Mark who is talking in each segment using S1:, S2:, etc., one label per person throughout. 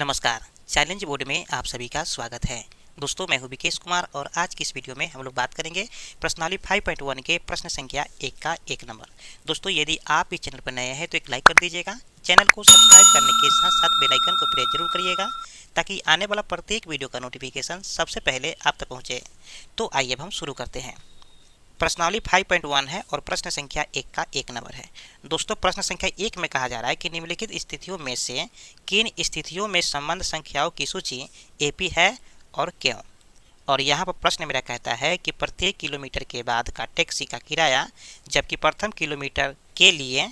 S1: नमस्कार। Challenge board में आप सभी का स्वागत है। दोस्तों, मैं हूं विकेश कुमार और आज की इस वीडियो में हम लोग बात करेंगे प्रश्नावली 5.1 के प्रश्न संख्या 1 का 1 नंबर। दोस्तों, यदि आप इस चैनल पर नए हैं तो एक लाइक कर दीजिएगा। चैनल को सब्सक्राइब करने के साथ साथ बेल आइकन को प्रेस जरूर करिएगा ताकि आने वाला प्रत्येक वीडियो का नोटिफिकेशन सबसे पहले आप तक पहुँचे। तो आइए अब हम शुरू करते हैं। प्रश्नावली 5.1 है और प्रश्न संख्या 1 का 1 नंबर है। दोस्तों, प्रश्न संख्या 1 में कहा जा रहा है कि निम्नलिखित स्थितियों में से किन स्थितियों में संबंध संख्याओं की सूची एपी है और क्यों। और यहाँ पर प्रश्न मेरा कहता है कि प्रत्येक किलोमीटर के बाद का टैक्सी का किराया, जबकि प्रथम किलोमीटर के लिए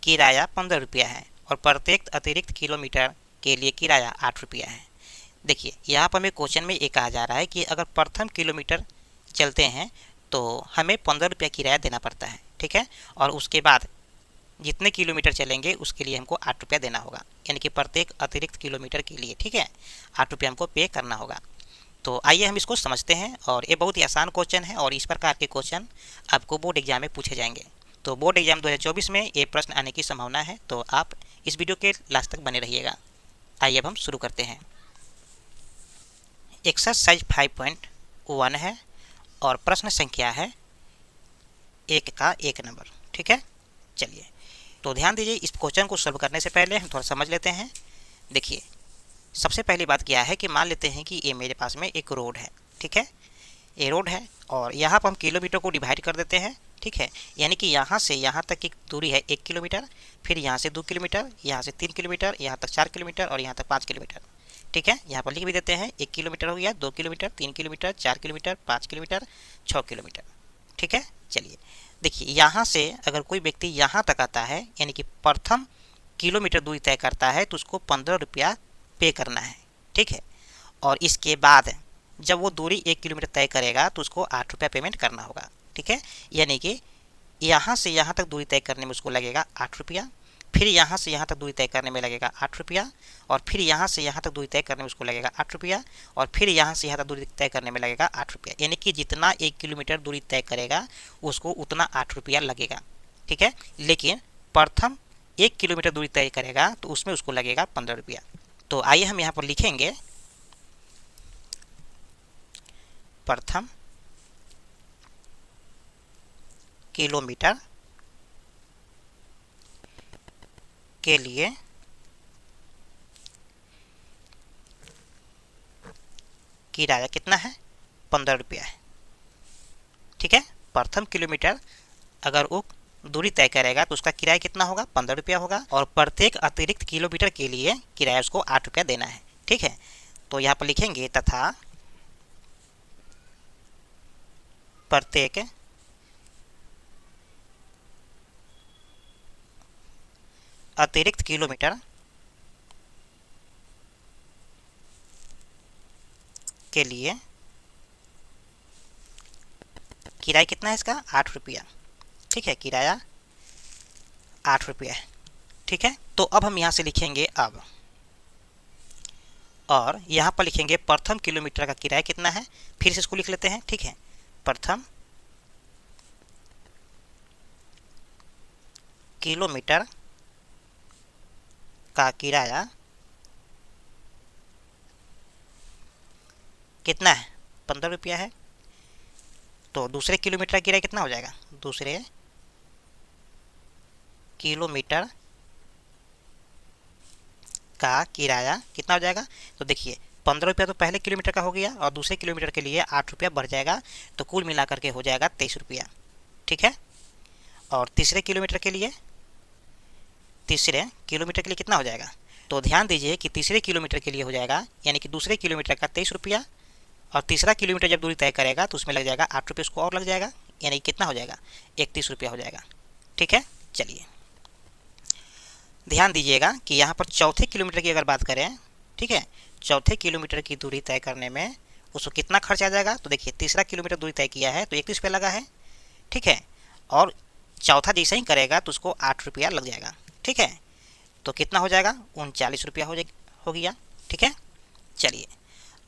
S1: किराया 15 रुपया है और प्रत्येक अतिरिक्त किलोमीटर के लिए किराया 8 रुपया है। देखिए, यहाँ पर हमें क्वेश्चन में ये कहा जा रहा है कि अगर प्रथम किलोमीटर चलते हैं तो हमें 15 रुपया किराया देना पड़ता है, ठीक है। और उसके बाद जितने किलोमीटर चलेंगे उसके लिए हमको 8 रुपया देना होगा, यानी कि प्रत्येक अतिरिक्त किलोमीटर के लिए, ठीक है, 8 रुपया हमको पे करना होगा। तो आइए हम इसको समझते हैं। और ये बहुत ही आसान क्वेश्चन है और इस प्रकार के क्वेश्चन आपको बोर्ड एग्जाम में पूछे जाएंगे। तो बोर्ड एग्जाम 2024 में ये प्रश्न आने की संभावना है, तो आप इस वीडियो के लास्ट तक बने रहिएगा। आइए अब हम शुरू करते हैं। एक्सरसाइज 5.1 है और प्रश्न संख्या है 1 का 1 नंबर, ठीक है। चलिए, तो ध्यान दीजिए, इस क्वेश्चन को सॉल्व करने से पहले हम थोड़ा समझ लेते हैं। देखिए, सबसे पहली बात क्या है कि मान लेते हैं कि ये मेरे पास में एक रोड है, ठीक है। ये रोड है और यहाँ पर हम किलोमीटर को डिवाइड कर देते हैं, ठीक है। यानी कि यहाँ से यहाँ तक की दूरी है 1 किलोमीटर, फिर यहाँ से 2 किलोमीटर, यहाँ से 3 किलोमीटर, यहाँ तक 4 किलोमीटर और यहाँ तक 5 किलोमीटर, ठीक है। यहाँ पर लिख भी देते हैं 1 किलोमीटर हो गया, 2 kilometre, 3 kilometre, 4 kilometre, 5 kilometre, 6 kilometre, ठीक है। चलिए, देखिए, यहाँ से अगर कोई व्यक्ति यहाँ तक आता है, यानी कि प्रथम किलोमीटर दूरी तय करता है, तो उसको 15 रुपया पे करना है, ठीक है। और इसके बाद जब वो दूरी 1 किलोमीटर तय करेगा तो उसको 8 रुपया पेमेंट करना होगा, ठीक है। यानी कि यहाँ से यहाँ तक दूरी तय करने में उसको लगेगा 8 रुपया, फिर यहाँ से यहाँ तक दूरी तय करने में लगेगा 8 रुपया, और फिर यहाँ से यहाँ तक दूरी तय करने में उसको लगेगा 8 रुपया, और फिर यहाँ से यहाँ तक दूरी तय करने में लगेगा 8 रुपया। यानी कि जितना 1 किलोमीटर दूरी तय करेगा उसको उतना 8 रुपया लगेगा, ठीक है। लेकिन प्रथम 1 किलोमीटर दूरी तय करेगा तो उसमें उसको लगेगा 15 रुपया। तो आइए हम यहाँ पर लिखेंगे प्रथम किलोमीटर के लिए किराया कितना है, 15 रुपया है, ठीक है। प्रथम किलोमीटर अगर वो दूरी तय करेगा तो उसका किराया कितना होगा, 15 रुपया होगा, और प्रत्येक अतिरिक्त किलोमीटर के लिए किराया उसको 8 रुपया देना है, ठीक है। तो यहाँ पर लिखेंगे तथा प्रत्येक अतिरिक्त किलोमीटर के लिए किराया कितना है इसका, 8 रुपया, ठीक है। किराया 8 रुपया है, ठीक है। तो अब हम यहाँ से लिखेंगे अब, और यहाँ पर लिखेंगे प्रथम किलोमीटर का किराया कितना है, फिर से इसको लिख लेते हैं, ठीक है। प्रथम किलोमीटर का किराया कितना है, 15 रुपया है। तो दूसरे किलोमीटर का किराया कितना हो जाएगा, दूसरे किलोमीटर का किराया कितना हो जाएगा। तो देखिए, 15 रुपया तो पहले किलोमीटर का हो गया और दूसरे किलोमीटर के लिए 8 रुपया बढ़ जाएगा, तो कुल मिलाकर के हो जाएगा 23 रुपया, ठीक है। और तीसरे किलोमीटर के लिए कितना हो जाएगा, तो ध्यान दीजिए कि तीसरे किलोमीटर के लिए हो जाएगा, यानी कि दूसरे किलोमीटर का 23 रुपया, और तीसरा किलोमीटर जब दूरी तय करेगा तो उसमें लग जाएगा 8 रुपये, उसको और लग जाएगा, यानी कितना हो जाएगा, 31 रुपया हो जाएगा, ठीक है। चलिए, ध्यान दीजिएगा कि यहाँ पर चौथे किलोमीटर की अगर बात करें, ठीक है, चौथे किलोमीटर की दूरी तय करने में उसको कितना खर्च आ जाएगा। तो देखिए, तीसरा किलोमीटर दूरी तय किया है तो 31 रुपया लगा है, ठीक है, और चौथा जैसे ही करेगा तो उसको 8 रुपया लग जाएगा, ठीक है। तो कितना हो जाएगा, 39 रुपया हो गया, ठीक है। चलिए,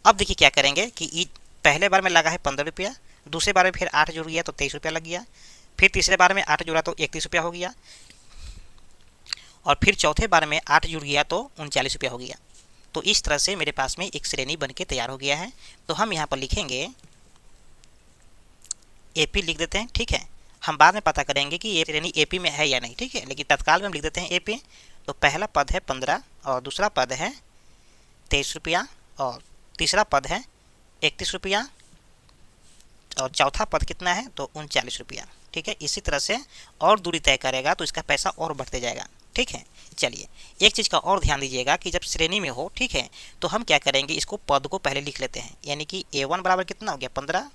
S1: अब देखिए क्या करेंगे कि पहले बार में लगा है 15 रुपया, दूसरे बार में फिर 8 जुड़ गया तो 23 रुपया लग गया, फिर तीसरे बार में 8 जुड़ा तो 31 रुपया हो गया, और फिर चौथे बार में 8 जुड़ गया तो 39 रुपया हो गया, तो इस तरह से मेरे पास में एक श्रेणी बन के तैयार हो गया है। तो हम यहाँ पर लिखेंगे AP लिख देते हैं, ठीक है। हम बाद में पता करेंगे कि ये श्रेणी AP में है या नहीं, ठीक है, लेकिन तत्काल में हम लिख देते हैं AP। तो पहला पद है 15 और दूसरा पद है 23 रुपया और तीसरा पद है 31 रुपया और चौथा पद कितना है तो 39 रुपया, ठीक है। इसी तरह से और दूरी तय करेगा तो इसका पैसा और बढ़ते जाएगा, ठीक है। चलिए एक चीज़ का और ध्यान दीजिएगा कि जब श्रेणी में हो, ठीक है, तो हम क्या करेंगे, इसको पद को पहले लिख लेते हैं। यानी कि A1 बराबर कितना हो गया 15,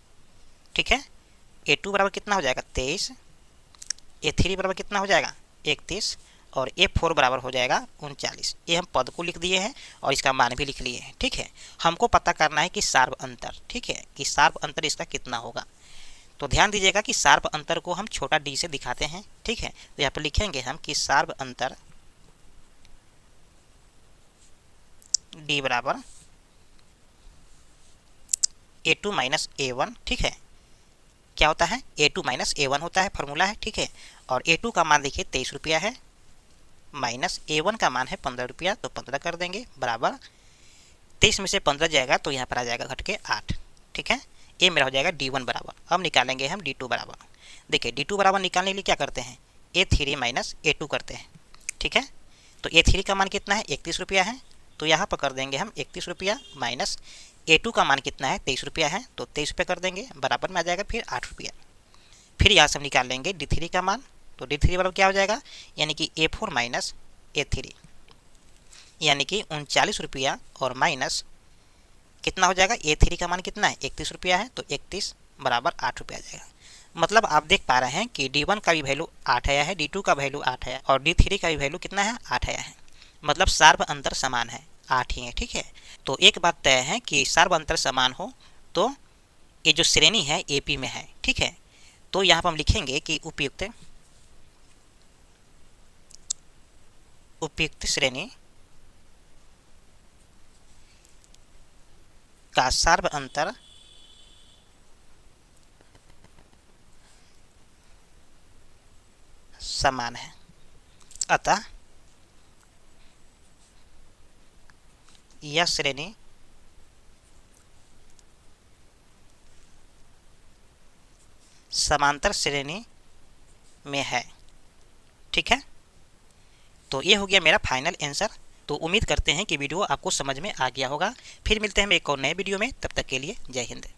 S1: ठीक है। A2 बराबर कितना हो जाएगा 23, A3 बराबर कितना हो जाएगा 31 और A4 बराबर हो जाएगा 39। ये हम पद को लिख दिए हैं और इसका मान भी लिख लिए हैं, ठीक है। हमको पता करना है कि सार्व अंतर, ठीक है, कि सार्व अंतर इसका कितना होगा। तो ध्यान दीजिएगा कि सार्व अंतर को हम छोटा d से दिखाते हैं, ठीक है। तो यहाँ पर लिखेंगे हम कि सार्व अंतर d बराबर A2 माइनस A1, ठीक है। क्या होता है A2 माइनस A1 होता है, फॉर्मूला है, ठीक है। और A2 का मान देखिए 23 रुपया है माइनस A1 का मान है 15 रुपया, तो 15 कर देंगे बराबर 23 में से 15 जाएगा तो यहाँ पर आ जाएगा घट के 8, ठीक है। ये मेरा हो जाएगा D1 बराबर। अब निकालेंगे हम D2 बराबर। देखिए D2 बराबर निकालने के लिए क्या करते हैं, A3 माइनस A2 करते हैं, ठीक है। तो A3 का मान कितना है 31 रुपया है, तो यहाँ पर कर देंगे हम 31 रुपया माइनस A2 का मान कितना है 23 रुपया है, तो 23 रुपया कर देंगे बराबर में आ जाएगा फिर 8 रुपया। फिर यहाँ से हम निकाल लेंगे D3 का मान, तो D3 बराबर क्या हो जाएगा, यानी कि A4 माइनस A3, यानी कि 39 रुपया और माइनस कितना हो जाएगा, A3 का मान कितना है 31 रुपया है, तो 31 बराबर 8 रुपया आ जाएगा। मतलब आप देख पा रहे हैं कि D1 का भी वैल्यू 8 आया है, D2 का वैल्यू 8 है और D3 का भी वैल्यू कितना है 8 आया है। मतलब सार्व अंतर समान है, 8 ही है, ठीक है। तो एक बात तय है कि सार्व अंतर समान हो तो ये जो श्रेणी है AP में है, ठीक है। तो यहाँ पर हम लिखेंगे कि उपयुक्त श्रेणी का सार्व अंतर समान है, अतः यह श्रेणी समांतर श्रेणी में है, ठीक है। तो ये हो गया मेरा फाइनल आंसर। तो उम्मीद करते हैं कि वीडियो आपको समझ में आ गया होगा। फिर मिलते हैं एक और नए वीडियो में, तब तक के लिए जय हिंद।